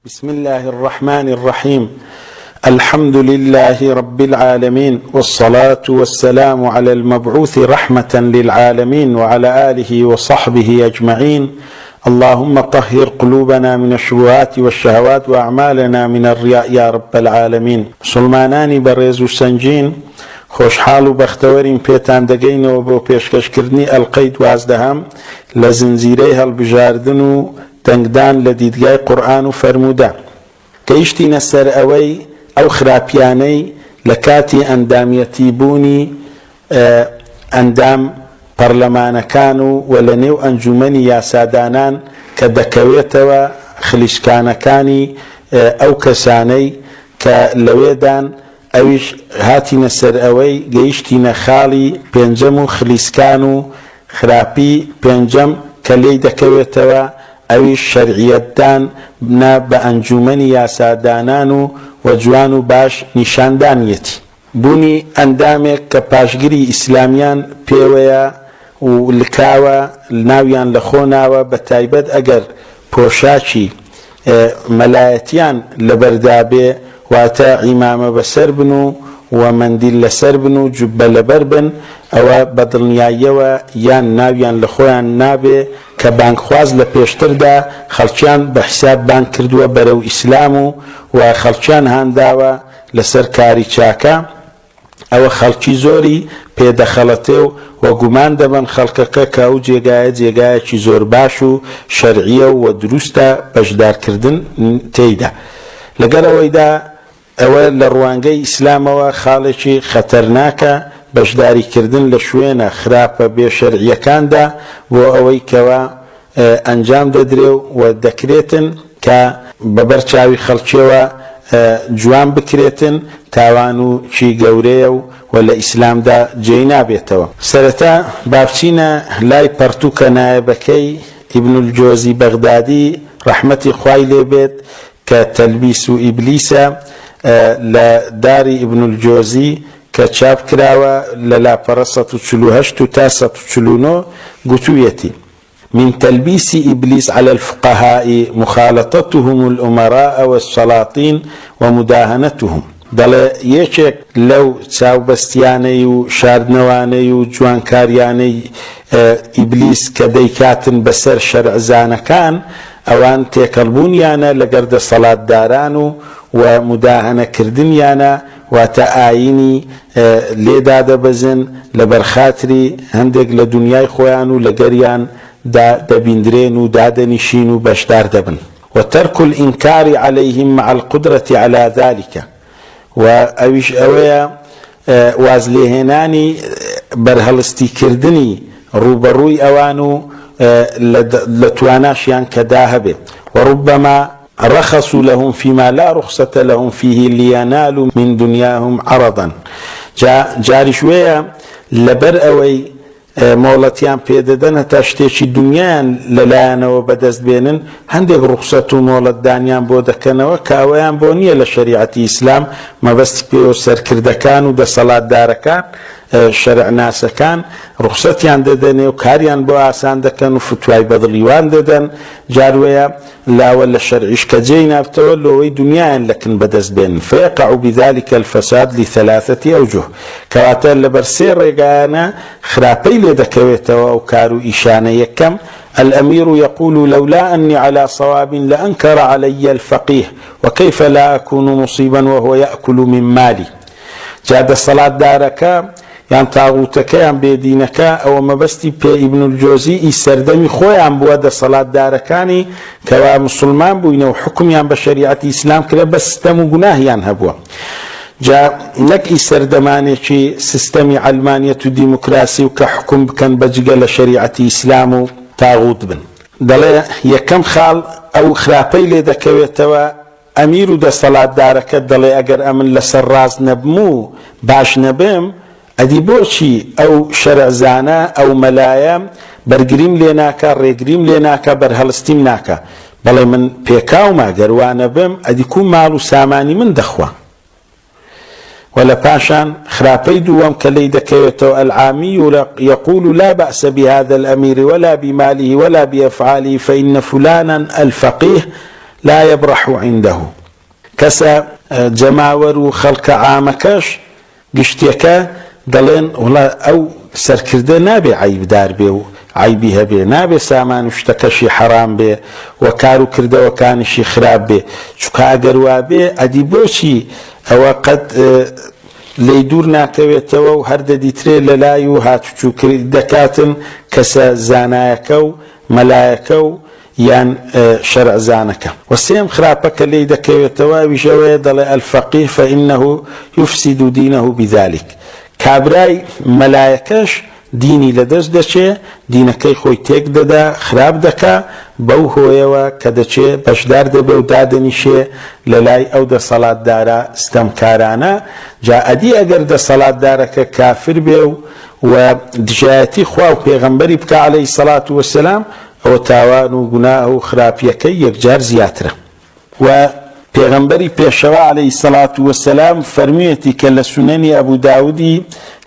بسم الله الرحمن الرحيم. الحمد لله رب العالمين، والصلاة والسلام على المبعوث رحمة للعالمين وعلى آله وصحبه أجمعين. اللهم طهر قلوبنا من الشبهات والشهوات وأعمالنا من الرياء يا رب العالمين. مسلمانانی بەڕێز و سەنگین، خۆشحاڵ و بەختەوەرین پێتان دەگەینەوە بۆ پێشکەشکردنی ئەڵقەی 12 لە زنجیرەی هەڵبژاردن و دەنگدان لە دیدگای قورئان و فەرموودە. گەیشتینە سەر ئەوەی ئەو خراپیانەی لە کاتی ئەندامیەتی بوونی ئەندام پەرلەمانەکان و لە نێو ئەنجومەنی یاسادانان کە دەکەوێتەوە خلیسکانەکانی ئەو کەسانەی کە لەوێدان، ئەویش هاتینە سەر ئەوەی گەیشتینە خاڵی پێنجەم و خلیسکان و خراپی پێنجەم کە لێی دەکەوێتەوە، ئەویش شەرعیەتدان بنە بە ئەنجومەنی یاسادانان و جوان و باش نیشاندانیەتی بوونی ئەندامێک کە پاشگیری ئیسلامیان پێوەیە و لکاوە ناویان لە خۆناوە، بە تایبەت ئەگەر پۆشاکی مەلایەتیان لەبەردابێ واتە عیمامە بەسەر بن و مەندیل لەسەر بن و جوبە لەبەر بن، ئەوە بەدڵنیاییەوە یان ناویان لە خۆیان نابێ کە بانگخواز لە پێشتردا خەڵکیان بە حساب بانگ کردووە بەرەو ئیسلام و خەڵکیان هانداوە لەسەر کاری چاکە. ئەوە خەڵکی زۆری پێدەخەڵەتێ و گومان دەبن خەڵکەکە کە ئەو جێگایەکی زۆر باش و شەرعیە و دروستە بەشدارکردن تێیدا. لەگەرەوەیدا ئەوە لە ڕوانگەی ئیسلامەوە خاڵێکی خەتەرناکە بەشداریکردن لە شوێنە خراپە بێشەرعیەکاندا بۆ ئەوەی کەوە ئەنجام دەدرێ و دەکرێتن کە بەبەرچاوی خەڵکیەوە جوان بکرێتن، تاوان و چی گەورەیە و لە ئیسلامدا جێی نابێتەوە. سەرەتا بابچینە لای پەرتووکە نایەبەکەی ئیبن الجۆزی بەغدادی ڕەحمەتی خوای لێبێت کە تەلبیس و ئیبلیسە لە داری ئیبن الجۆزی کە چاپ کراوە لە لاپەڕە 148 تا 149 گوتوویەتی: من تلبيس إبليس على الفقهاء مخالطتهم الأمراء والسلاطين ومداهنتهم. دەڵێ یەکێک لەو چاوبەستیانەی و شاردنەوانەی و جوانکاریانەی ئیبلیس کە دەیکاتن بەسەر شەرعزانەکان، ئەوان تێکەڵبوونیانە لەگەر دەسەڵاتداران و مداهنەکردنیانە، واتە ئاینی لێدا دەبەزن لە بەرخاتری هەندێک لە دنیای خۆیان و لەگەریان دەبیندرێن و دادەنیشین و بەشدار دەبن. وترك الإنكار عليهم مع القدرة على ذلك. و ئەویش ئەوەیە وازلێهێنانی بەرهەڵستیکردنی ڕوبەڕووی ئەوان و لە تواناشیان کەدا هەبێ. وربما رخصوا لهم فيما لا رخصة لهم فيه لينالوا من دنياهم عرضا. جاریش وەیە لەبەر ئەوەی مۆڵەتیان پێدەدەن هەتا شتێکی دنیایان لەلایەنەوە بەدەست بێنن، هەندێک ڕوخسەت و مۆڵەتدانیان بۆ دەکەنەوە کە ئەوەیان بۆ نییە لە شەریعەتی ئیسلام مەبەستی پێ و سەرکردەکان و دەسەڵاتدارەکان شەرعناسەکان ڕوخسەتیان دەدەنێ و کاریان بۆ ئاسان دەکەن و فتوای بەدڵیوان دەدەن. جاروەیە لاوە لە شەرعیش کە جێی نافتەوە لەوەی دنیایان لەکن بەدەست بێنن. فيقع بذلك الفساد لثلاثة أوجه. کەواتە لەبەر سێ ڕێگایانە خراپەی لێ دەکەوێتەوە و کار و ئیشانە. یەکەم: الأمير يقول لولا أني على صواب لأنكر علي الفقيه وكيف لا أكون مصيبا وهو يأكل من مالي. جا دەسەڵاتدارەکە یان تاغوتەکەیان بێدینەکە ئەوە مەبەستی پێ ئیبن الجۆزی سەردەمی خۆیان بووە دەسەڵاتدارەکانی کەوا مسلمان بووینە و حکمیان بە شەریعەتی ئیسلام کرا بە ستەم و گوناهیان هەبووە. جا نەک سەردەمانێکی سیستەمی عەلمانیەت و دیموکراسی و کە حکم بکەن بەجگە لە شەریعەتی ئیسلام و تاغوت بن. دەڵێ یەکەم خاڵ ئەو خراپەی لێ دەکەوێتەوە ئەمیر و دەسەڵاتدارەکە دەڵێ ئەگەر ئەمن لەسەر ڕاز نەبم و باش نەبم، ئەدی بۆچی ئەو شەرعزانە ئەو مەلایە بەرگریم لێ ناکە، ڕێگریم لێ ناکە، بەرهەڵستیم ناکە. بەڵێ من پێکاومە گەروانە بم، ئەدی کو ماڵ و سامانی من دەخوا. و لە پاشان خراپەی دووەم کە لێی دەکەوێتەوە: العامی يقول لا بأس بهذا الأمير ولا بماله ولا بأفعاله فإن فلانا الفقيه لا يبرح عنده كسا جماور خلق عامكش قشتيكا دلين ولا أو سركرده نابي عيب دار بي عيبها بي نابي سامان اشتكشي حرام بي وكارو كرده وكانشي خراب بي شكا اقروا بي ادي بوشي او قد ليدور ناكويتوا وهرد ديتري للايو هاتشو دكاتن كسا زانايكو ملايكو يان شرع زانك والسيم خرابك اللي دكويتوا بجوية ضل الفقيه فإنه يفسد دينه بذلك كابراي ملايكش دینی لەدەست دەچێ دینەکەی خۆی تێک دەدا خراپ دەکا بەو هۆیەوە کە دەچێ بەشدار دەبێ و دادەنیشێ لە لای ئەو دەسەڵاتدارە ستەمکارانە جا ئەدی ئەگەر دەسەڵاتدارەکە کافر بێ و دژایەتی خوا و پێغەمبەری بکە عەلەیهی سەڵات وەسەلام ئەوە تاوان و گوناه و خراپیەکەی یەکجار زیاترە و پێغەمبەری پێشەوە عەلەیهی سەڵات وەسەلام فەرموویەتی کە لە سونەنی ئەبوو داودی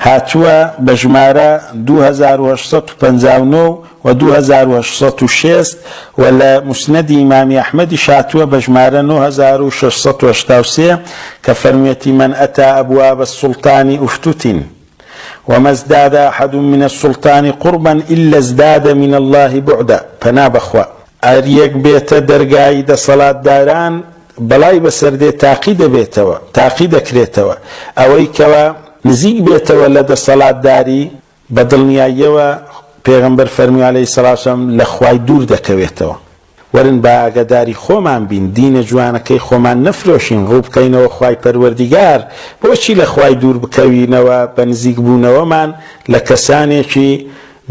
هاتووە بە ژمارە 2859 و 2806 و لە مسنەدی ئیمامی ئەحمەدیش هاتووە بە ژمارە 9683 کە فەرموویەتی من ئەتا ئەبواب السلطان افتتن وما ازداد أحد من السلطان قربا إلا ازداد من الله بعدا پنا بخوا ئەریەک بێتە دەرگای دەسەڵاتداران بەڵای بەسەردێ تاقی دەبێتەوە تاقی دەکرێتەوە ئەوەی کەوە نزیک بێتەوە لە دەسەڵاتداری بە دڵنیاییەوە پێغەمبەر فەرمووی عەلەیهی سەڵات وسەلام لە خوای دوور دەکەوێتەوە وەرن بە ئاگاداری خۆمان بین دینە جوانەکەی خۆمان نەفرۆشین ڕوو بکەینەوە خوای پەروەردیگار بۆچی لە خوای دوور بکەوینەوە بە نزیک بوونەوەمان لە کەسانێکی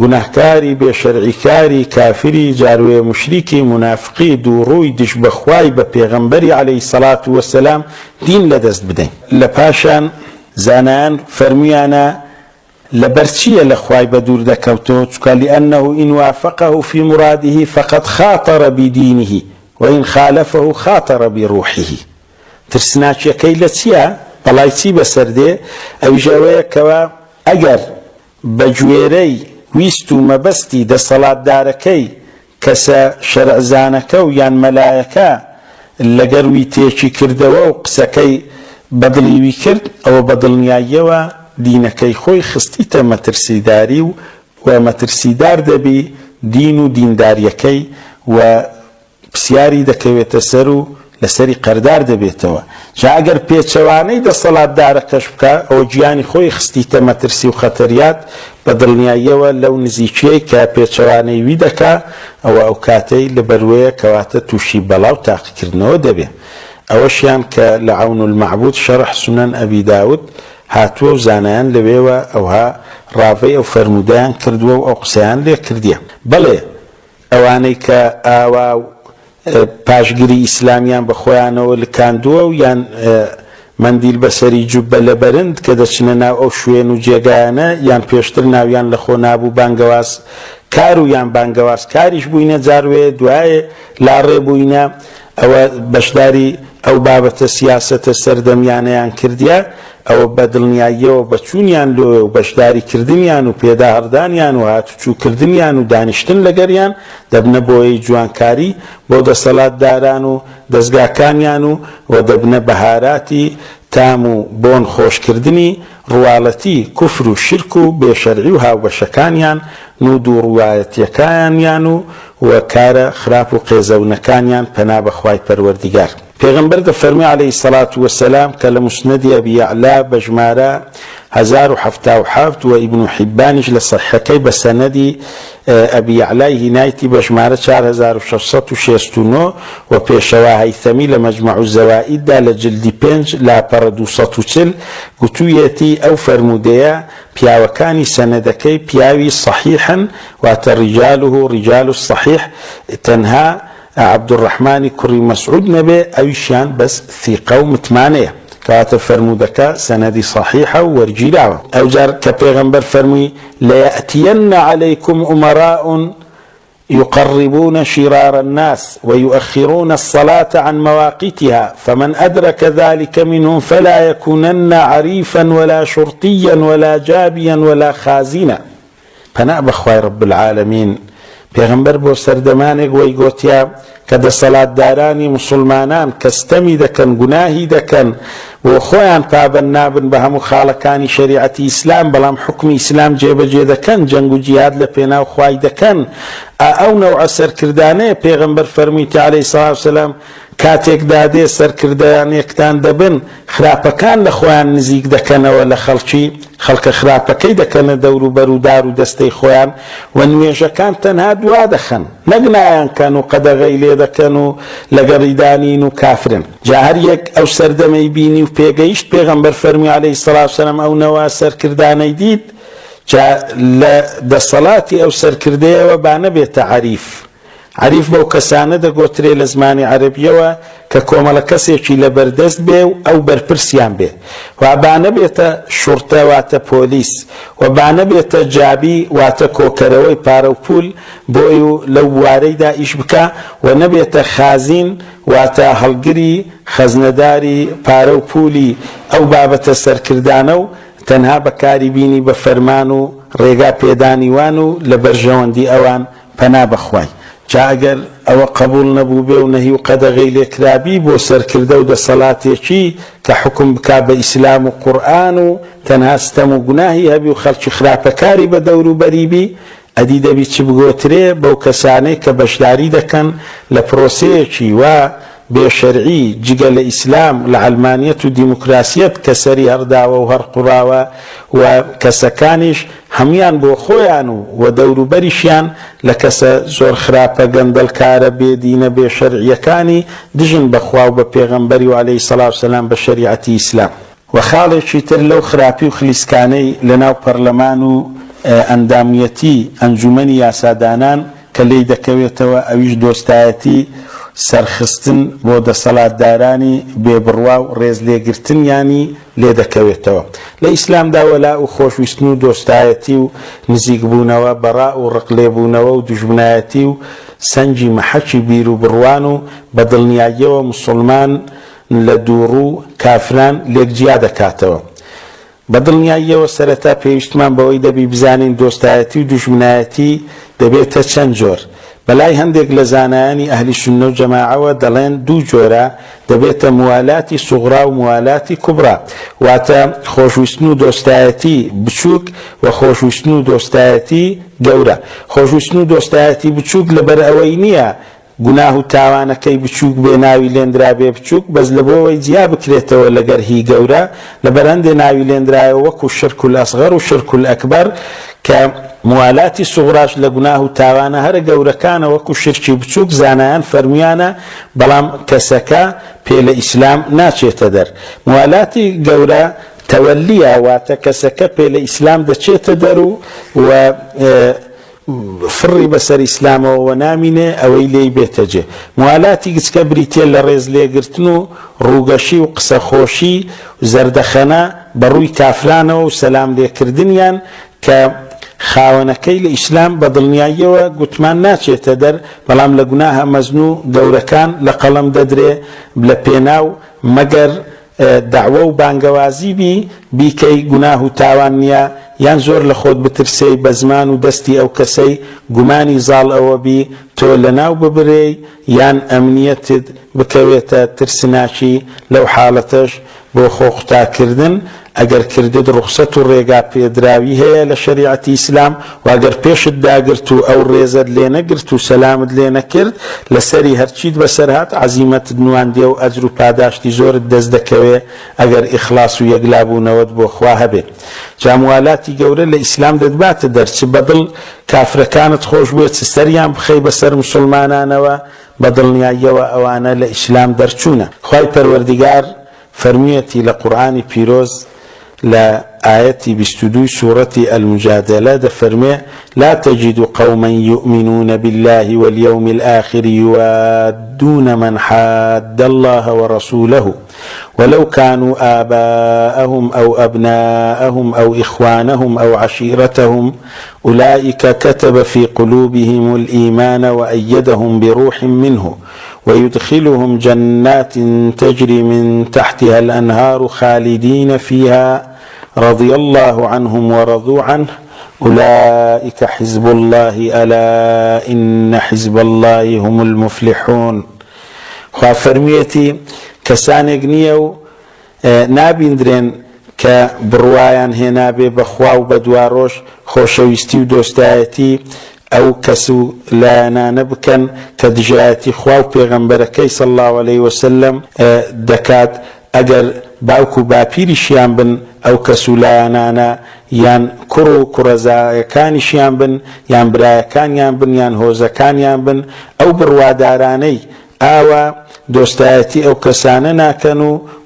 گوناهکاری بێشەرعیکاری کافری جاروێ مشریکی منافقی دووڕووی دش بەخوای بە پێغەمبەری عەلەیهی سەڵات وەسەلام دین لەدەست بدەین لە پاشان زانایان فەرموویانە لەبەرچیە لە خوای بە دوور دەکەوتەوە چونکە لأنه إن وافقه في مراده فقد خاطر بدينه وإن خالفه خاطر بروحه ترسناچیەکەی لە چییە بەڵای چی بەسەردێ ئەویژەوەیە کەوە ئەگەر بە گوێرەی ویست و مەبەستی دەسەڵاتدارەکەی کەسە شەرعزانەکە و یان مەلایەکە لەگەر وی تێکی کردەوە و قسەکەی بەدڵیوی کرد ئەوە بەدڵنیاییەوە دینەکەی خۆی خستیتە مەترسیداری و مەترسیدار دەبی دین و دینداریەکەی و پرسیاری دەکەوێتە سەر و لەسەری قەردار دەبێتەوە جا ئەگەر پێچەوانەی دەسەڵاتدارەکەش بکە ئەوە گیانی خۆی خستیتە مەترسی و خەتەریات بە دڵنیاییەوە لەو نزیکیەی کە پێچەوانەی وی دەکا ئەوە ئەو کاتەی لە بەروەیە کەواتە تووشی بەڵاو تاقیکردنەوە دەبێت ئەوەشیان کە لە عون المعبود شەرح سونەن ئەبی داود هاتووە و زانایان لەوێوە ئەوها ڕاوەی ئەو فەرمودەیان کردووە و ئەو قسەیان لێ کردیە بەڵێ ئەوانەی کە ئاوا و پاشگیری ئیسلامیان بە خۆیانەوە لکاندووە و یان مندیل بەسەری جوبە لە بەرند کە دەچنە ناو ئەو شوێن و جێگایانە یان پێشتر ناویان لە خۆ نابوو بانگەواز کار و یان بانگەواز کاریش بووینە جاروێ دوایێ لاڕێ بووینە ئەوە بەشداری ئەو بابەتە سیاسەتە سەردەمیانەیان کردیە ئەوە بە دڵنیاییەوە بەچوونیان لۆ و بەشداری کردنیان و پێداهەردانیان و هاتوچووکردنیان و دانیشتن لەگەریان دەبنە بۆیەی جوانکاری بۆ دەسەڵاتداران و دەستگاکانیان و دەبنە بەهاراتی تام و بۆن خۆشکردنی ڕواڵەتی کوفر و شرک و بێشەرعی و هاوبەشەکانیان نود و ڕوایەتیەکانیان و کارە خراپ و قێزەونەکانیان پەنا بەخوای پەروەردیگار پێغەمبەر دەفەرمووی عەلەیهی سەڵات وەسەلام کە لە مسنەدی ئەبی یەعلا بە ژمارە 1077 و ئیبن حیبانیش لە سەحیحەکەی بە سەنەدی ئەبی یەعلای هینایەتی بە ژمارە 4669 و پێشەوا هەیثەمی لە مەجموع الزەوائیددا لە جلدی 5 لاپەڕە 240 گوتوویەتی ئەو فەرمودەیە پیاوەکانی سەنەدەکەی پیاوی صحیحن واتە ڕیجاله ڕیجال الصحیح تەنها عبد الرحمن كري مسعود نبي أويشان بس ثقة ومتمانية كاتب فرمودك سندي صحيحة ورجيلة أو جار كبيغمبر فرمي ليأتين عليكم أمراء يقربون شرار الناس ويؤخرون الصلاة عن مواقيتها فمن أدرك ذلك منهم فلا يكونن عريفا ولا شرطيا ولا جابيا ولا خازنا فنأب أخوي رب العالمين پێغەمبەر بۆ سەردەمانێک وەی گوتیا کە دەسەڵاتدارانی مسلمانان کەستەمی دەکەن گوناهی دەکەن بۆ خۆیان پابەند نابن بە هەموو خاڵەکانی شەریعەتی ئیسلام بەڵام حکمی ئیسلام جێبەجێ دەکەن جەنگ و جیهاد لە پێناو خوای دەکەن ئەو نەوعە سەرکردانەیە پێغەمبەر فەرموویتە عەلەیهی سەڵاتو وەسەلام کاتێکدا دێ سەرکردانێکتان دەبن خراپەکان لە خۆیان نزیک دەکەنەوە لە خەڵکە خراپەکەی دەکەنە دەور و بەر و دار و دەستەی خۆیان و نوێژەکان تەنها دوا دەخەن نەک نایانکەن و قەدەغەی لێ دەکەن و لەگەڕیدانین و کافرن جا هەر یەک ئەو سەردەمەی بینی و پێگەیشت پێغەمبەر فەرمووی عەلەیهی سەڵاتو وەسەلام ئەو نەوە سەرکردانەی دیت جا لە دەسەڵاتی ئەو سەرکردەیەوە با نەبێتە عەریف بەو کەسانە دەگوترێ لە زمانی عەرەبیەوە کە کۆمەڵە کەسێکی لە بەردەست بێ و ئەو بەرپرسیان بێ و با نەبێتە شورتە واتە پۆلیس و با نەبێتە جابی واتە کۆکەرەوەی پارە و پول بۆی و لەو بوارەیدا ئیش بکە و نەبێتە خازین واتە هەڵگری خەزنەداری پارە و پولی ئەو بابەتە سەرکردانە و تەنها بەکاری بینی بە فەرمان و ڕێگا پێدانیوان و لە بەرژەوەندی ئەوان پەنا بەخوای جا ئەگەر ئەوە قبول نەبوو بێ و نەهی و قەدەغەی لێکرابی بۆ سەرکردە و دەسەڵاتێکی کە حکم بکا بە ئیسلام و قورئان و تەنها ستەم و گوناهی هەبی و خەڵکی خراپەکاری بە دەور و بەریبی ئەدی دەبی چ بگۆترێ بەو کەسانەی کە بەشداری دەکەن لە پرۆسەیەکی وا بێشەرعی جگە لە ئیسلام لە عەلمانیەت و دیموکراسیەت کە سەری هەرداوە و هەرقوڕاوە و کەسەکانیش هەمویان بۆ خۆیان و دەوروبەریشیان لە کەسە زۆر خراپە گەندەڵکارە بێدینە بێشەرعیەکانی دژن بەخوا و بە پێغەمبەری و عەلەیهی سەڵاتو وەسەلام بە شەریعەتی ئیسلام و خاڵێکی تر لەو خراپی و خلیسکانەی لەناو پەرلەمان و ئەندامەتی ئەنجومەنی یاسادانان کە لێی دەکەوێتەوە ئەویش دۆستایەتی سەرخستن بۆ دەسەڵاتدارانی بێبڕوا و ڕێزلێگرتنیانی لێ دەکەوێتەوە لە ئیسلامدا وەلا و خۆشویستن و دۆستایەتی و نزیکبوونەوە بەڕا و ڕقلێبوونەوە و دوژمنایەتی و سەنجی مەحەکی بیر و بڕوان و بەدڵنیاییەوە موسڵمان لە دووڕوو کافران لێکجیا دەکاتەوە بەدڵنیاییەوە سەرەتا پێویستمان بەوەی دەبی بزانین دۆستایەتی و دوژمنایەتی دەبێتە چەند جۆر بەلای هەندێک لە زانایانی ئەهلی سونە و جەماعەوە دەڵێن دوو جۆرە دەبێتە موالاتی سوغرا و موالاتی کوبرا واتە خۆشویستن و دۆستایەتی بچووک و خۆشویستن و دۆستایەتی گەورە خۆشویستن و دۆستایەتی بچووک لەبەر ئەوەی نییە گوناه و تاوانەکەی بچووک بێ ناوی لێنرا بێ بچووک بەس لە بۆەوەی جیا بکرێتەوە لەگەر هی گەورە لەبەر هەندێ ناوی لێنرایە وەکو شرک الئەصغەر و شرک الئەکبەر کە موالاتی سوغراش لە گوناه و تاوانە هەرە گەورەکانە وەکو شرکی بچووک زانایان فەرمویانە بەڵام کەسەکە پێ لە ئیسلام ناچێتە دەر موالاتی گەورە تەوەلیە واتە کەسەکە پێ لە ئیسلام دەچێتە دەر و فڕی بەسەر ئیسلامەوە نامینێ ئەوەی لێی بێتەجێ موالاتی گچکە بریتێ لە ڕێز لێگرتن و ڕووگەشی و قسەخۆشی زەردەخەنە بەڕووی کافرانەوە و سەلام لێکردنیان کە خاوەنەکەی لە ئیسلام بە دڵنیاییەوە گوتمان ناچێتە دەر بەڵام لە گوناهە مەزن و گەورەکان لە قەڵەم دەدرێ لە پێناو مەگەر دعوە و بانگەوازی بیکەی گوناه و تاوان نییە یان زۆر لە خۆت بترسێ بە زمان و دەستی ئەو کەسەی گومانی زاڵ ئەوە بی تۆ لەناو ببرێ یان ئەمنیەتت بکەوێتە ترسناکی لەو حاڵەتەش بۆ خۆقوتاکردن ئەگەر کردت ڕوخسەت و ڕێگا پێدراوی هەیە لە شەریعەتی ئیسلام و ئەگەر پێشت داگرت و ئەو ڕێزت لێ نەگرت و سەلامت لێ نەکرد لەسەری هەرچیت بەسەر هات عەزیمەتت نواندێ و ئەجر و پاداشتی زۆرت دەست دەکەوێ ئەگەر ئیخلاص و یەکلابوونەوەت بۆ خوا هەبێ جا موالاتی گەورە لە ئیسلام دەتباتە دەرچ بەدڵ کافرەکانت خۆش بێت سەریان بخەی بەسەر مسلمانانەوە بەدڵنیاییەوە ئەوانە لە ئیسلام دەرچوونە خوای پەروەردیگار فەرموویەتی لە قورئانی پیرۆز لا آية 22 سورة المجادلة دفرمي لا تجد قوما يؤمنون بالله واليوم الآخر يوادون من حاد الله ورسوله ولو كانوا آباءهم أو أبناءهم أو إخوانهم أو عشيرتهم أولئك كتب في قلوبهم الإيمان وأيدهم بروح منه ويدخلهم جنات تجري من تحتها الأنهار خالدين فيها رضي الله عنهم ورضوا عنه أولئك حزب الله ألا إن حزب الله هم المفلحون. خوا فرميتي كسانێک نییە و نابیندرێن کە بڕوایان هێنابێ بەخوا و بە دواڕۆژ خۆشەویستی و دۆستایەتی ئەو کەس و لایەنانە بکەن کە دژایەتی خوا و پێغەمبەرەکەی صلی الله عليه وسلم دەکات. ئەگەر باوکو باپیریشیان بن ئەو کەس و لایەنانە، یان کوڕ و کوڕەزایەکانیشیان بن، یان برایەکانیان بن، یان هۆزەکانیان بن، ئەو بڕوادارانەی ئاوا دۆستایەتی ئەو کەسانە ناکەن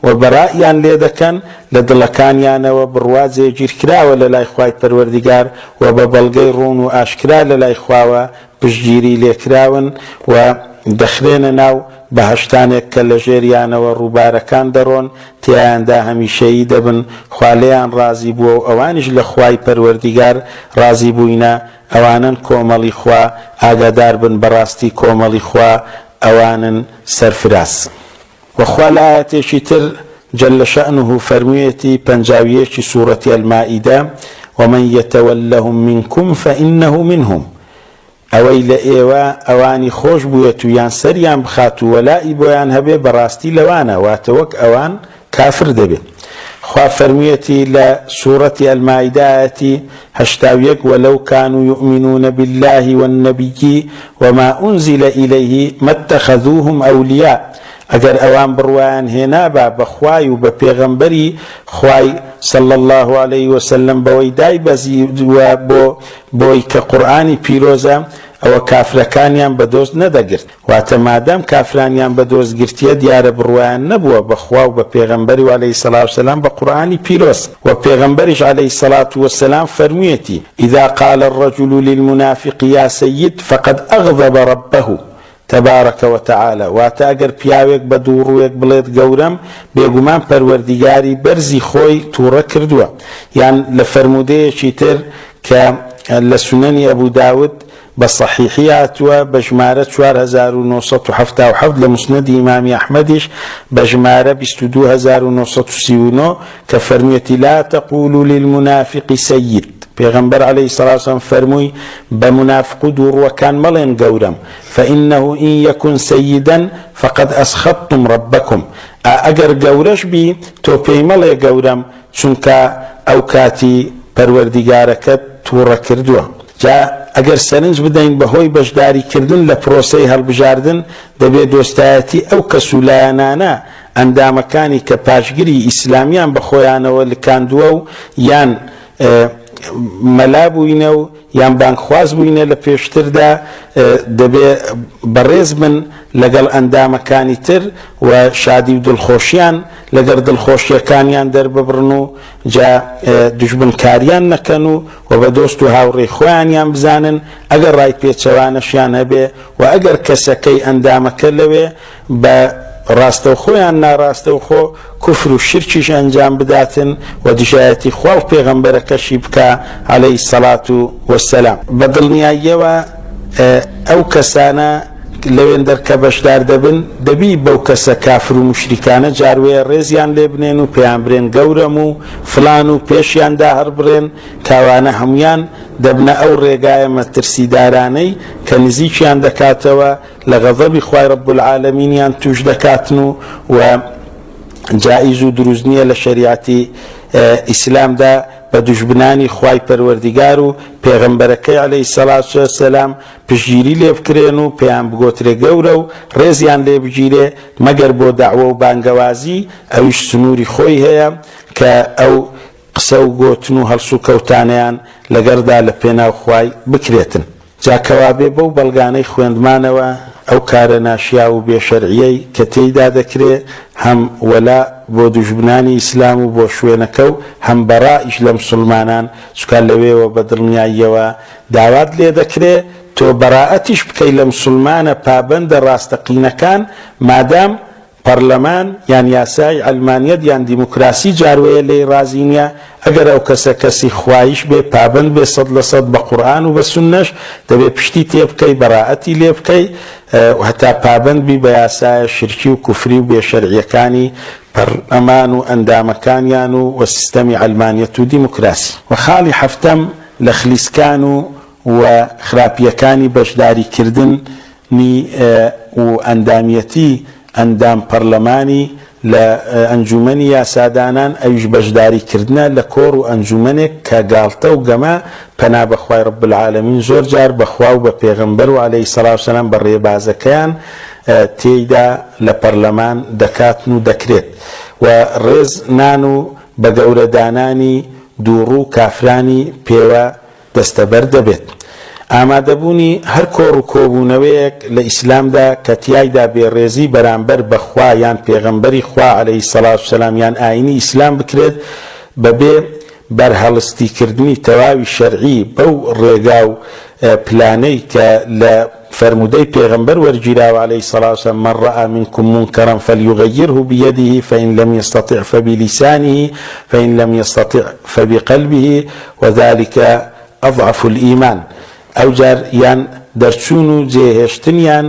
و بەڕائیان لێ دەکەن لە دڵەکانیانەوە بڕوا جێگیرکراوە لە لای خوای پەروەردیگار و بە بەڵگەی ڕوون و ئاشکرا لە لای خواوە پشتگیری لێکراون و دەخرێنە ناو بەهەشتانێک کە لە ژێریانەوە ڕووبارەکان دەڕۆن، تیایاندا هەمیشەیی دەبن. خوا لێیان ڕازی بووە و ئەوانیش لە خوای پەروەردیگار ڕازی بووینە. ئەوانن کۆمەڵی خوا، ئاگادار بن بەڕاستی کۆمەڵی خوا ئەوانن سەرفراز. وەخوا لە ئایەتێکی تر جل شأنه فەرموویەتی پەنجاویەکی سوورەتی ئەلمائیدە ومن يتولهم منكم فإنه منهم. ئەوەی لە ئێوە ئەوانی خۆش بووێت و یان سەریان بخات و وەلایی بۆیان هەبێ بەڕاستی لەوانە، واتە وەک ئەوان کافر دەبێت. خوا فەرموویەتی لە سوورەتی ئەلمائیدە ئایەتی 81 ولو كانوا يؤمنون بالله والنبي وما أنزل إليه ما اتخذوهم أولياء. ئەگەر ئەوان بڕوایان هێنابا بە خوای و بە پێغەمبەری خوای صلی الله عليه وسلم بەوەی دایبەزیوە بۆی کە قورئانی پیرۆزە، ئەوە کافرەکانیان بەدۆست نەدەگرت. واتە مادام کافرانیان بەدۆست گرتیە دیارە بڕوایان نەبووە بە خوا و بە پێغەمبەری و عەلەیهی سەڵات وسەلام بە قورئانی پیرۆز. و پێغەمبەریش عەلەیهی سەڵات وسەلام فەرموویەتی إذا قال الرجل للمنافق يا سيد فقد أغضب ربه تبارك وتعالى. واتە ئەگەر پیاوێک بە دووڕوویەک بڵێت گەورەم، بێگومان پەروەردیگاری بەرزی خۆی تووڕە کردووە. یان لە فەرمودەیەکی تر کە لە سونەنی ئەبوو داود بە صحیحی هاتووە بە ژمارە 4977 لە مسنەدی ئیمامی ئەحمەدیش بە ژمارە 22939 کە فەرموویەتی لا تقولوا للمنافق سيد. پێغەمبەر عەلەیهی سەڵات وسەلام فەرمووی بە منافق و دووڕوەکان مەڵێن گەورەم فإنه إن يكن سيدا فقد أسخطتم ربكم. ئەگەر گەورەش بی تۆ پێی مەڵێ گەورەم، چونکە ئەو کاتی پەروەردیگارەکەت تووڕە کردووە. جا ئەگەر سەرنج بدەین بەهۆی بەشداریکردن لە پرۆسەی هەڵبژاردن، دەبێت دۆستایەتی ئەو کەسولایەنانە ئەندامەکانی کە پاشگیری ئیسلامیان بە خۆیانەوە لکاندووە و یان مەلا بووینە و یان بانکخواز بووینە لە پێشتردا، دەبێ بەڕێز بن لەگەڵ ئەندامەکانی تر و شادی و دڵخۆشیان لەگەر دڵخۆشیەکانیان دەرببڕن و جا دوژمنکاریان نەکەن و بە دۆست و هاوڕێی خۆیانیان بزانن ئەگەر ڕای پێچەوانەشیان هەبێ و ئەگەر کەسەکەی ئەندامەکە لەوێ بە ڕاستە و خۆیان ناڕاستە و خۆ کوفر و شرکیش ئەنجام بداتن و دژایەتی خوا و پێغەمبەرەکەشی بکە عەلەیهی سەڵات وەسەلام. بە دڵنیاییەوە ئەو کەسانە لەوێن دەرکە بەشدار دەبن، دەبی بەو کەسە کافر و مشریکانە جاروێ ڕێزیان لێ بنێن و پێیان بڕێن گەورەم و فلان و پێشیاندا هەر بڕێن، کاوانە هەمویان دەبنە ئەو ڕێگایە مەترسیدارانەی کە نزیکیان دەکاتەوە لە غەضەبی خوای رب العالەمینیان توش دەکاتن و جائز و دروست نییە لە شەریعەتی ئیسلامدا بە دوژبنانی خوای پەروەردیگار و پێغەمبەرەکەی عەلەیهی سەڵات وسەلام پشگیری لێ بکرێن و پێیان بگۆترێ گەورە و ڕێزیان لێ بگیرێ، مەگەر بۆ داعوە و بانگەوازی ئەویش سنووری خۆی هەیە کە ئەو قسە و گۆتن و هەڵس و کەوتانیان لەگەردا لە پێناو خوای بکرێتن. جاکەوابێ بەو بەڵگانەی خوێندمانەوە ئەو کارە ناشیا و بێشەرعیەی کە تێیدا دەکرێت هەم وەلا بۆ دوژبنانی ئیسلام و بۆ شوێنەکە و هەم بەڕائیش لە مسلمانان، چکە لەوێوە بە دڵنیاییەوە داوات لێ دەکرێت تۆ بەڕائەتیش بکەی لە مسلمانە پابەندە ڕاستەقینەکان، مادام پەرلەمان یان یاسای ئەلمانیەت یان دیموکراسی جاروەیە لێی ڕازی نییە، ئەگەر ئەو کەسە کەسی خوایش بێ پابەند بێ 100% بە قورئان و بە سونەش، دەبێت پشتی تێ بکەی بەڕائەتی لێ بکەی و هەتا پابەند بی بە یاسایە شرکی و کوفری و بێشەرعیەکانی پەرلەمان و ئەندامەکانیان و سیستەمی ئەلمانیەت و دیموکراسی. و خاڵی هەفتەم لە خلیسکان و خراپیەکانی بەشداریکردنی و ئەندامیەتی ئەندام پەرلەمانی لە ئەنجومەنی یاسادانان ئەویش بەشداریکردنە لە کۆڕ و ئەنجومەنێک کە گاڵتە و گەمە پەنا بەخوای رب العالەمین زۆر جار بەخوا و بە پێغەمبەر و عەلەیهی سەڵات وسەلام بە ڕێبازەکەیان تێیدا لە پەرلەمان دەکاتن و دەکرێت و ڕێز نان و بە گەورەدانانی دووڕوو کافرانی پێوە دەستەبەر دەبێت. ئامادەبوونی هەر کۆڕ و کۆبوونەوەیەک لە ئیسلامدا کە تیایدا بێڕێزی بەرامبەر بەخوا یان پێغەمبەری خوا عەلەیهی سەڵات وسەلام یان ئاینی ئیسلام بکرێت بەبێ بەرهەڵستیکردنی تەواوی شەرعی بەو ڕێگا و پلانەی کە لە فرمودەی پێغەمبەر وەرگیراوە عەلەیهی سەڵات وسەلام من رأى منكم منكرا فليغيره بيده فإن لم يستطع فبلسانه فإن لم يستطع فبقلبه وذلك أضعف الإيمان. ئەو جار یان دەرچوون و جێهێشتنیان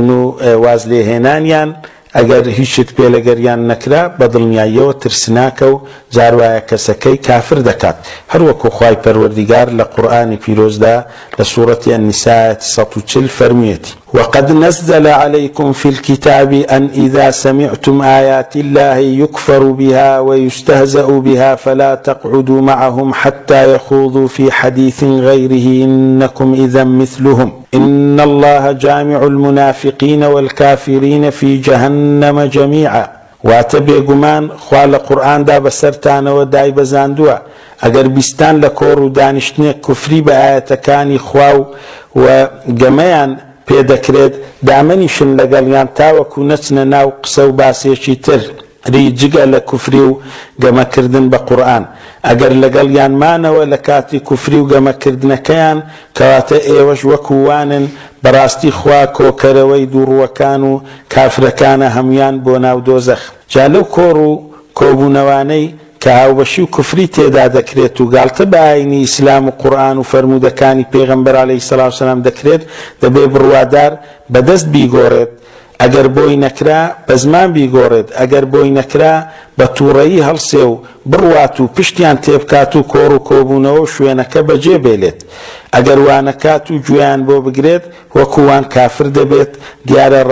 و واز لێهێنانیان ئەگەر هیچت پێ لەگەریان نەکرا بە دڵنیاییەوە ترسناکە و جاروایە کەسەکەی کافر دەکات. هەروەکو خوای پەروەردیگار لە قورئانی پیرۆزدا لە سوورەتی النساء 140 فەرموویەتی وقد نزل عليكم في الكتاب أن إذا سمعتم آيات الله يكفر بها ويستهزأ بها فلا تقعدوا معهم حتى يخوضوا في حديث غيره إنكم إذا مثلهم إن الله جامع المنافقين والكافرين في جهنم جميعا. واتبع گومان خوا لە قورئاندا بەسەرتانەوە دای بەزاندووە ئەگەر بیستان لە کۆڕ و دانیشتنێک کوفری بە ئاەتەکانی خوا و گەمەیان پێدەکرێت دامەنیشن لەگەڵیان تاوەکو نەچنە ناو قسە و باسێکی تر ریجگە لە کوفری و گەمەکردن بە قورئان. ئەگەر لەگەڵیان مانەوە لە کاتی کوفری و گەمەکردنەکەیان کەواتە ئێوەش وەکووانن بەڕاستی خوا کۆکەرەوەی دووڕوەکان و کافرەکانە هەمویان بۆ ناو دۆزەخ. جا لەو کۆڕ و کۆبوونەوانەی کە هاوبەشی و کوفری تێدا دەکرێت و گاڵتە بە ئاینی ئیسلام و قورئان و فەرمودەکانی پێغەمبەر عەلەیهی سەڵات وسەلام دەکرێت دەبێ بڕوادار بەدەست بیگۆڕێت. ئەگەر بۆی نەکرا بە زمان بیگۆڕێت، ئەگەر بۆی نەکرا بە تووڕەیی هەڵسێ و بڕوات و پشتیان تێبکات و کۆڕ و کۆبوونەوە شوێنەکە بەجێ بێلێت. ئەگەر وانەکات و گوێیان بۆ بگرێت وەکووان کافر دەبێت. دیارە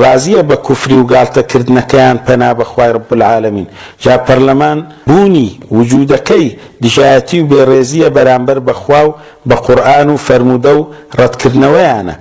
ڕازیە بە کوفری و گاڵتەکردنەکەیان پەنا بەخوای رب العالەمین. جا پەرلەمان بوونی وجودەکەی دژایەتی و بێڕێزیە بەرامبەر بەخوا و بە قورئان و فەرمودە و ڕەتکردنەوەیانە.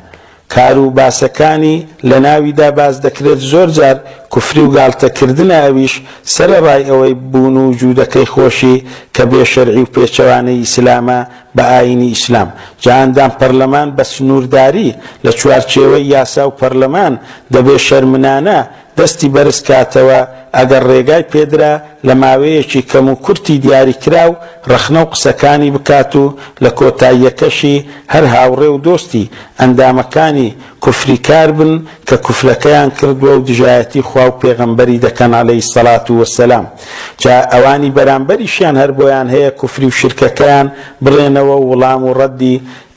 کار و باسەکانی لە ناویدا باز دەکرێت زۆر جار کوفری و گاڵتەکردنە ئەویش سەرەڕای ئەوەی بوون و وجودەکەی خۆشی کە بێ شەرعی و پێچەوانەی ئیسلامە بە ئاینی ئیسلام. جا ئەندام پەرلەمان بە سنوورداری لە چوارچێوەی یاسا و پەرلەمان دەبێ شەرمنانە دەستی بەرز کاتەوە ئەگەر ڕێگای پێدرا لە ماوەیەکی کەم و کورتی دیاری کرا و ڕەخنە و قسەکانی بکات و لە کۆتاییەکەشی هەر هاوڕێ و دۆستی ئەندامەکانی کوفریکار بن کە کوفرەکەیان کردووە و دژایەتی خوا و پێغەمبەری دەکەن عەلەیهی سەڵات وەسەلام. جا ئەوانی بەرامبەریشیان هەر بۆیان هەیە کوفری و شرکەکەیان بڕێنەوە و وەڵام و ڕەدی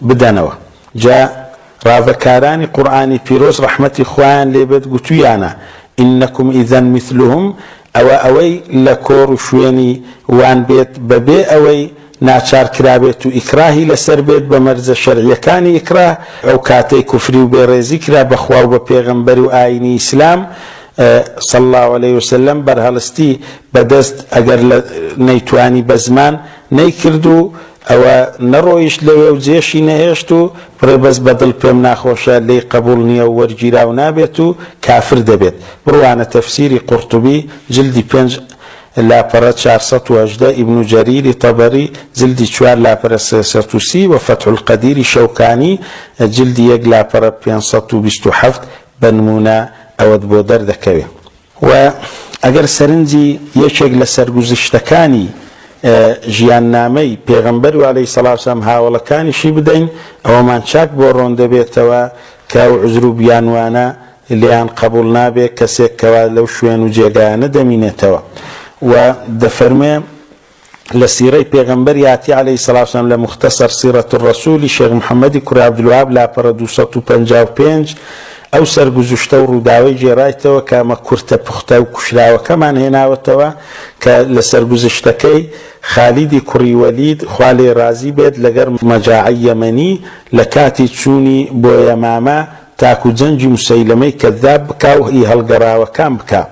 بدەنەوە. جا ڕاوەکارانی قورئانی پیرۆز ڕەحمەتی خوایان لێبێت گوتویانە إنكم إذا مثلهم ئەوەی لە کۆڕ و شوێنی وان بێت بەبێ ئەوەی ناچار کرابێت و ئیکراهی لەسەر بێت بە مەرجە شەرعیەکانی ئیکراه ئەو کاتەی کوفری و بێڕێزی کرا بەخوا و بە پێغەمبەر و ئاینی ئیسلام صلى الله عليه وسلم بەرهەڵستی بەدەست ئەگەر نەیتوانی بە زمان نەیکردو ئەوە نەڕۆیشت لەوێ و جێشی نەهێشت و پڕێبەز بەدڵ پێم ناخۆشە لێی قبول نییە و وەرگیراو نابێت و کافر دەبێت. بڕوانە تەفسیری قورتوبی جلدی 5 لاپەرە 418 ئیبن جەریری تەبەری جلدی 4 لاپەرە 330 و فەتح القەدیری شەوکانی جلدی 1 لاپەرە 527 بە نمونە ئەوەت بۆ دەردەکەوێت. و ئەگەر سەرنجی یەکێک لە سەرگوزشتەکانی ژیاننامەی پێغەمبەر و عەلەیهی سەڵات وسەلام هاوڵەکانیشی بدەین ئەوەمان چاک بۆ ڕۆن دەبێتەوە کە ئەو عوزر و بیانوانە لیان قبول نابێت کەسێک کەوا لەو شوێن و جێگایانە دەمینێتەوە. و دەفەرمێ لە سیرەی پێغەمبەر یاتی عەلەیهی سەڵات وسەلام لە مختصر سیرەت الرەسوولی شێخ محەممەدی کوڕی عەبدولوهاب لاپەرە 255 ئەو سەرگوزشتە و ڕووداوی جێڕایتەوە کە ئەمە کورتە پوختە و کوشراوەکەمان هێناوەتەوە کە لە سەرگوزشتەکەی خالیدی کوڕی وەلید خوا لێ رازی بێت لەگەر مەجاعی یەمەنی لە کاتی چوونی بۆ یەمامە تاکو جەنجی موسەیلەمەی کەذاب بکا و هی هەڵگەڕاوەکان بکا.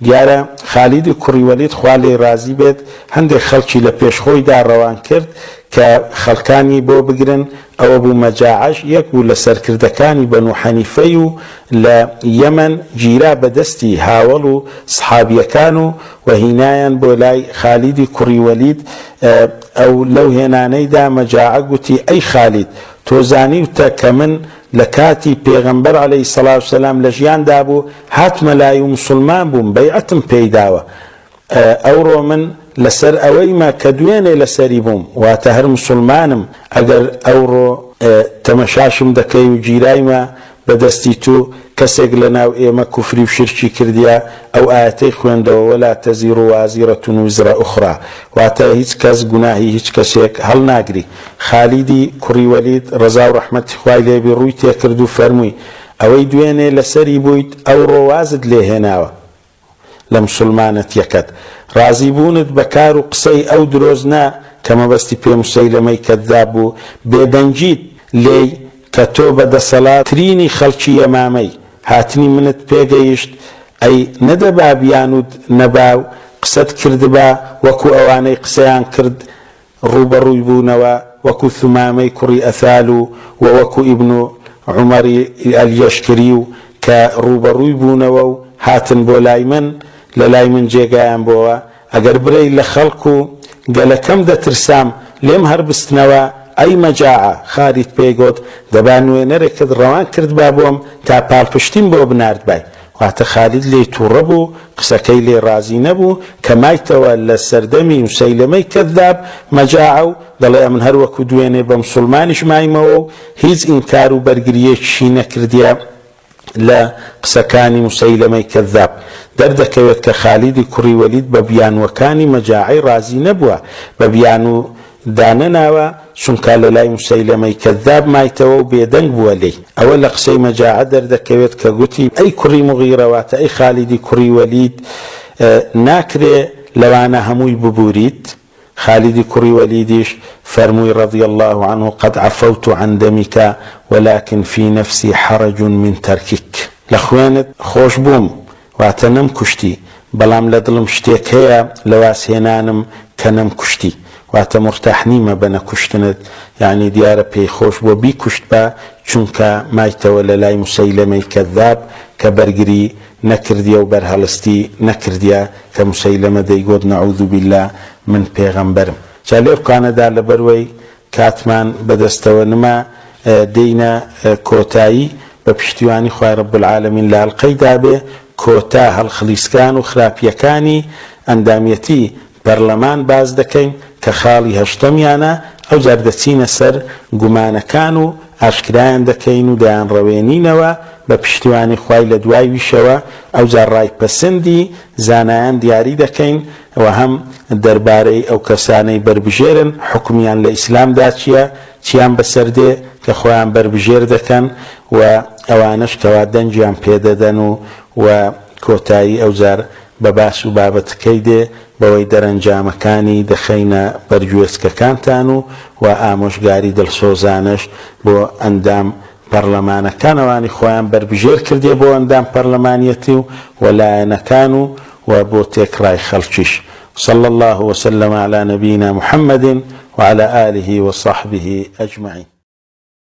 دیارە خالیدی کوڕی وەلید خوا لێ رازی بێت هەندێک خەڵکی لە پێشخۆیدا ڕەوان کرد کە خەڵکانی بۆ بگرن. ئەوە بوو مەجاعەش، یەک بوو لە سەرکردەکانی بەنو حەنیفەی و لە یەمەن گیرا بەدەستی هاوڵ و سحابیەکان و وەهینایان بۆ لای خالیدی کوڕی وەلید. ئەو لەو هێنانەیدا مەجاعە گوتی ئەی خالید تۆ زانیوتە کە من لە کاتی پێغەمبەر عەلەیهی سەڵات وسەلام لە ژیاندا بوو هاتمە لای و مسلمان بووم بەیعەتم پێیداوە. ئەوڕۆ من لەسەر ئەوەیمە کە دوێنێ لەسەری بووم واتە هەر مسلمانم. ئەگەر ئەوڕۆ تەمەشاشم دەکەی و گیرایمە بەدەستی تو کەسێک لە ناو ئێمە کوفری و شرکی کردیە ئەو ئاەتەی خوێندەوە وەلا تەزیر وازیرەتون وزرە ئوخرا، واتە هیچ کەس گوناهی هیچ کەسێک هەڵناگری. خالیدی کوڕی وەلید ڕەزا و ڕەحمەتی خوای لێبی ڕووی تێکرد و فەرمووی ئەوەی دوێنێ لەسەری بوویت ئەوڕۆ وازت لێ هێناوە لە مسلمانەت یەکەت، رازی بوونت بە کار و قسەی ئەو درۆزنا کە مەبەستی پێ موسەیلەمەی کەذاب بوو بێدەنگیت لێی کە تۆ بەدەسەڵاتترینی خەڵکی یەمامەی هاتنی منت پێگەیشت ئەی نەدەبا بیانود نەباو قسەت کردبا وەکو ئەوانەی قسەیان کرد ڕوبەڕووی بوونەوە وەکو ثومامەی کوڕی ئەثال و وەکو ئیبن عومەری ئەلیەشکری و کە ڕوبەڕووی بوونەوە و هاتن بۆ لای من لە لای من جێگایان بۆوە. ئەگەر برەی لە خەڵک و گەلەکەم دەترسام لێم هەربستنەوە ئەی مەجاعە خالیت پێیگوت دەبا نوێنەرێکت ڕەوان کرد با بۆم تا پاڵپشتیم بۆ بنارد بای. واتە خالید لێی تووڕە بوو قسەکەی لێ رازی نەبوو کە مایتەوە لە سەردەمی موسەیلەمەی کەذاب مەجاعە و دەڵێ ئەمن هەر وەکو دوێنێ بە مسلمانیش مایمەوە و هیچ ئینکار و بەرگریەکی نەکردیە لە قسەکانی موسەیلەمەی کەذاب. دەردەکەوێت کە خالیدی کوڕی وەلید بە بیانوەکانی مەجاعی رازی نەبووە، بە بیان و دانەناوە چونکە لە لای موسەیلەمەی کەذاب مایتەوە و بێدەنگ بووە لێی. ئەوە لە قسەی مەجاعە دەردەکەوێت کە گوتی ئەی کوڕی مغیرەواتە ئەی خالیدی کوڕی وەلید ناکرێ لەوانە هەمووی ببووریت. خالیدی کوڕی وەلیدیش فەرمووی رضی الله عنه قد عفوت عن دمك ولكن في نفسي حرج من تركك. لە خوێنت خۆش بووم واتە نەم کوشتی بەڵام لە دڵم شتێک هەیە لە واسهێنانم کە نەم کوشتی، واتە مرتاح نیمە بە نەکوشتنت، یعنی دیارە پێی خۆش بۆ بیکوشت بە چونکە مایتەوە لە لای موسەیلەمەی کەذاب کە بەرگری نەکردیە و بەرهەڵستی نەکردیە کە موسەیلەمە دەیگوت نەعوذ بالله من پێغەمبەرم. جا لێ بقانەدا لەبەروەی کاتمان بەدەستەوە نما دەینە کۆتایی بە پشتیوانی خوای رب العالمین لە هەڵقەیدا بێ کۆتا هەڵخلیسکان و خراپیەکانی ئەندامەتی پەرلەمان باز دەکەین کە خاڵی هەشتەمیانە ئەو جار دەچینە سەر گومانەکان و ئاشکرایان دەکەین و دەیان ڕەوێنینەوە بە پشتیوانی خوای لە دوای ویشەوە ئەو جار ڕایپەسەندی زانایان دیاری دەکەین و هەم دەربارەی ئەو کەسانەی بربژێرن حکمیان لە ئیسلامدا چییە چیان بەسەردێ کە خۆیان بربژێر دەکەن و ئەوانش کەوا دەنجیان پێدەدەن و کۆتایی ئەو جار بە باس و بابەتەکەی دێ بەوەی دەرەنجامەکانی دەخەینە بەرگوێزکەکانتان و ئامۆژگاری دڵسۆزانش بۆ ئەندام پەرلەمانەکانەوانی خۆیان بربژێر کردێ بۆ ئەندام پەرلەمانیەتی و وەلایەنەکان و بۆ تێکڕای خەڵکیش. صلى الله وسلم على نبينا محمد وعلى آله وصحبه أجمعين.